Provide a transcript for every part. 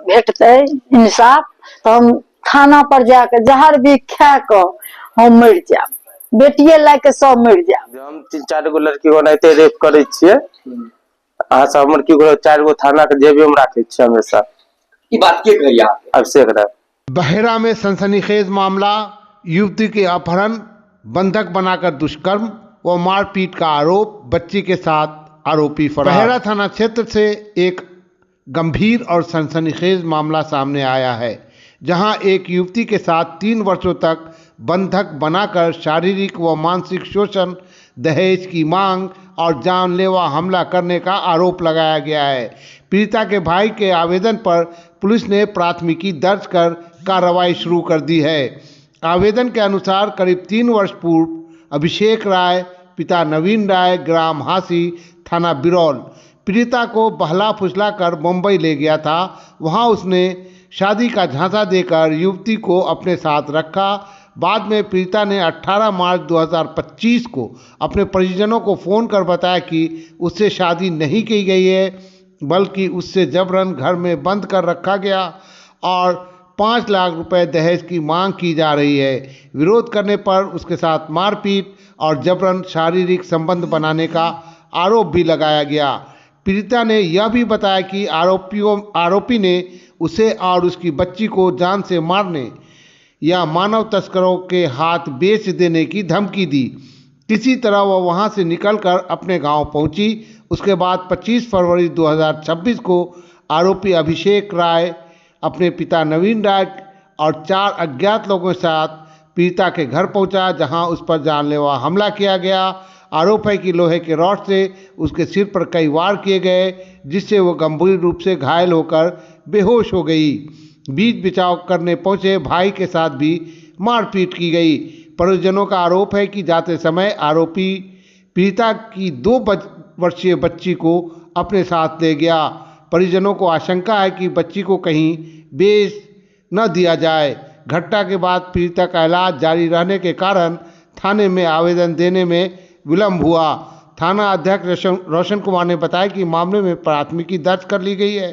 भेटते इंसाफ तो हम थाना पर जाके जहर भी खा के हम मर जाब, बेटिए लाके सब मर जाब। हम 3-4 गो लड़की को नाते रेप करे छिए, अहाँ सब हमर की 4 गो थाना के जेबे में राखे छिए हमेशा। ई बात के कहिया अभिषेक राय। बहेरा में सनसनीखेज मामला, युवती के अपहरण, बंधक बनाकर दुष्कर्म व मारपीट का आरोप, बच्ची के साथ आरोपी फरार। बहेरा थाना क्षेत्र से एक गंभीर और सनसनीखेज मामला सामने आया है, जहां एक युवती के साथ 3 वर्षों तक बंधक बनाकर शारीरिक व मानसिक शोषण, दहेज की मांग और जानलेवा हमला करने का आरोप लगाया गया है। पीड़िता के भाई के आवेदन पर पुलिस ने प्राथमिकी दर्ज कर कार्रवाई शुरू कर दी है। आवेदन के अनुसार करीब 3 वर्ष पूर्व अभिषेक राय पिता नवीन राय ग्राम हासी थाना बिरौल पीड़िता को बहला फुसला कर मुंबई ले गया था। वहां उसने शादी का झांसा देकर युवती को अपने साथ रखा। बाद में पीड़िता ने 18 मार्च 2025 को अपने परिजनों को फ़ोन कर बताया कि उससे शादी नहीं की गई है, बल्कि उससे जबरन घर में बंद कर रखा गया और 5 लाख रुपए दहेज की मांग की जा रही है। विरोध करने पर उसके साथ मारपीट और जबरन शारीरिक संबंध बनाने का आरोप भी लगाया गया। पीड़िता ने यह भी बताया कि आरोपी ने उसे और उसकी बच्ची को जान से मारने या मानव तस्करों के हाथ बेच देने की धमकी दी। किसी तरह वह वहां से निकलकर अपने गांव पहुंची। उसके बाद 25 फरवरी 2026 को आरोपी अभिषेक राय अपने पिता नवीन राय और 4 अज्ञात लोगों के साथ पीड़िता के घर पहुंचा, जहां उस पर जानलेवा हमला किया गया। आरोप है कि लोहे के रॉड से उसके सिर पर कई वार किए गए, जिससे वो गंभीर रूप से घायल होकर बेहोश हो गई। बीच बचाव करने पहुंचे भाई के साथ भी मारपीट की गई। परिजनों का आरोप है कि जाते समय आरोपी पीड़िता की 2 वर्षीय बच्ची को अपने साथ ले गया। परिजनों को आशंका है कि बच्ची को कहीं बेच न दिया जाए। घटना के बाद पीड़िता का इलाज जारी रहने के कारण थाने में आवेदन देने में विलंब हुआ। थाना अध्यक्ष रोशन कुमार ने बताया कि मामले में प्राथमिकी दर्ज कर ली गई है।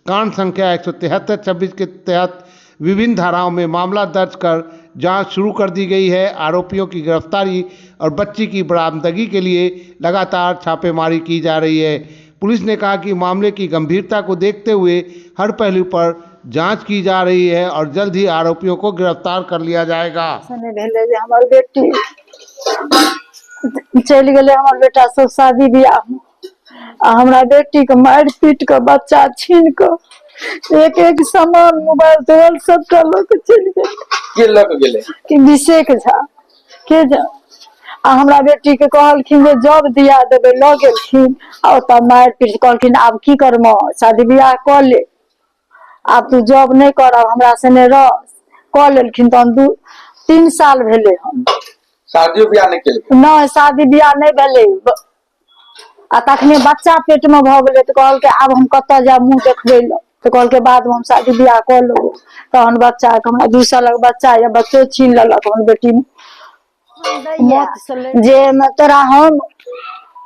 कांड संख्या 173/26 के तहत विभिन्न धाराओं में मामला दर्ज कर जांच शुरू कर दी गई है। आरोपियों की गिरफ्तारी और बच्ची की बरामदगी के लिए लगातार छापेमारी की जा रही है। पुलिस ने कहा कि मामले की गंभीरता को देखते हुए हर पहलू पर जांच की जा रही है और जल्द ही आरोपियों को गिरफ्तार कर लिया जाएगा। हमार बेटी चल गए, हमार बेटा सब शादी ब्याह हमरा बेटी के मार पीट के बच्चा छीन के एक सामान मोबाइल तोल सबटा लोग चल गए। के लग गेले कि अभिषेक झा के जा हमरा बेटी के कहलखिन जे जॉब दिया देबे, ल गेलखिन और तब मार पीट कहलखिन आब की करम, शादी ब्याह कर ले, आब तू जॉब नहीं करब हमरा से नहीं रह। कह लेलखिन तो 2-3 साल भेले हम शादी ब्याह नहीं केलकै। नहीं शादी ब्याह नहीं भेले आ तखने बच्चा पेट में भ गेले तो कहलके आब हम कत जाब मुंह देखबे ल, तो कहलके बाद में हम शादी ब्याह कर लेबो। तहन बच्चा के हमरा 2 सालक बच्चा या बच्चो छीन लेलक हम बेटी जे में तोरा हम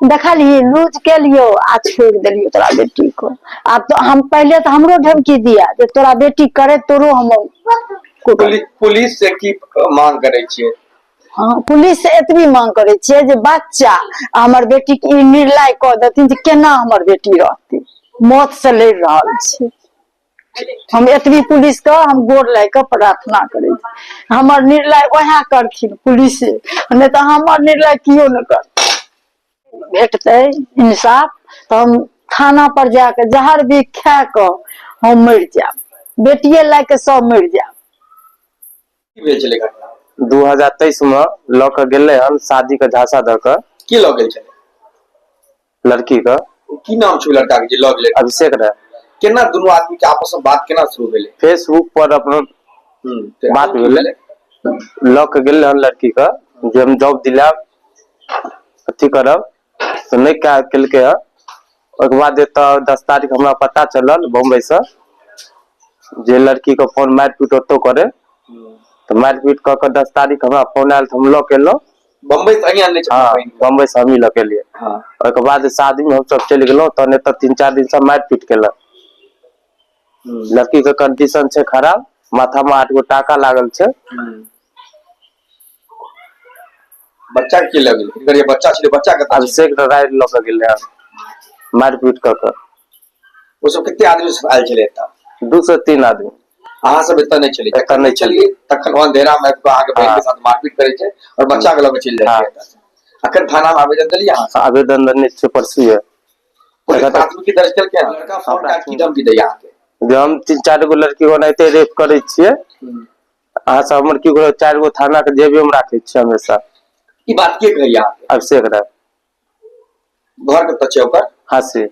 देखलिए लूज के लियो आ छोड़ देलियो तोरा बेटी को। अब तो हम पहले तो हमरो धमकी दिया जे तोरा बेटी करे तोरो हम पुलिस से की मांग करे छिए। हाँ पुलिस से एतबी मांग करे छिए जे बच्चा हमर बेटी के निर्लय क देथिन जे केना हमर बेटी रहती, मौत से लड़ रहल छी। हम एतबी पुलिस के हम गोर लाग के प्रार्थना करे छी हमर निर्लय वह करथिन पुलिस, नहीं तो हमर निर्लय कियो न कर। भेटते इंसाफ तो हम थाना पर जाके जहर भी खा के हम मर जाब, बेटिए लाके सब मर जाब। 2023 में ल के गेले हन शादी के झांसा द के। की ल गेल छले लड़की का की नाम छै लड़का के जे ल गेले? अभिषेक राय। केना दुनू आदमी के आपस में बात केना शुरू भेले? फेसबुक पर अपना बात भेले, ल के गेले हन लड़की का जे हम जॉब दिला अथी करब तो नहीं क्या केलके है। ओके बाद 10 तारीख हमरा पता चलल बम्बई से जे लड़की को फोन मारपीट ओतो करे, तो मारपीट क के 10 तारीख हमरा फोन आयल तो हम ल के लो बम्बई से अहिया ने। हाँ बम्बई से हम ही ल के लिए। ओके बाद शादी में हम सब चल गेलो तो ने तो 3-4 दिन से मारपीट केलक। लड़की के कंडीशन छै खराब, माथा में 8 गो टाका लागल छै। बच्चा के लग गेल, ये बच्चा छले, बच्चा के अभिषेक राय लऽ के गेलै मारपीट कऽ के। वो सब कितने आदमी से आयल छले एतऽ? 2 से 3 आदमी। अहाँ सब एतऽ नहीं चली, एतऽ नहीं चलिए तखन अंधेरा में आगे बहन के साथ मारपीट करे छै और बच्चा के लगे चल जाए छै। अखन थाना में आवेदन दिलिए अहाँ? आवेदन देने छै, परसू है। प्राथमिकी दर्ज करके लड़का फोन काट की धमकी दै अहाँ के? हम 3-4 गो लड़की ओनाहिते रेप करे छियै, अहाँ सब हमर की 4 गो थाना के जेबे में राखे छियै हमेशा। ई बात के कहिया? अभिषेक राय। घर कतऽ छै ओकर? हाँसी।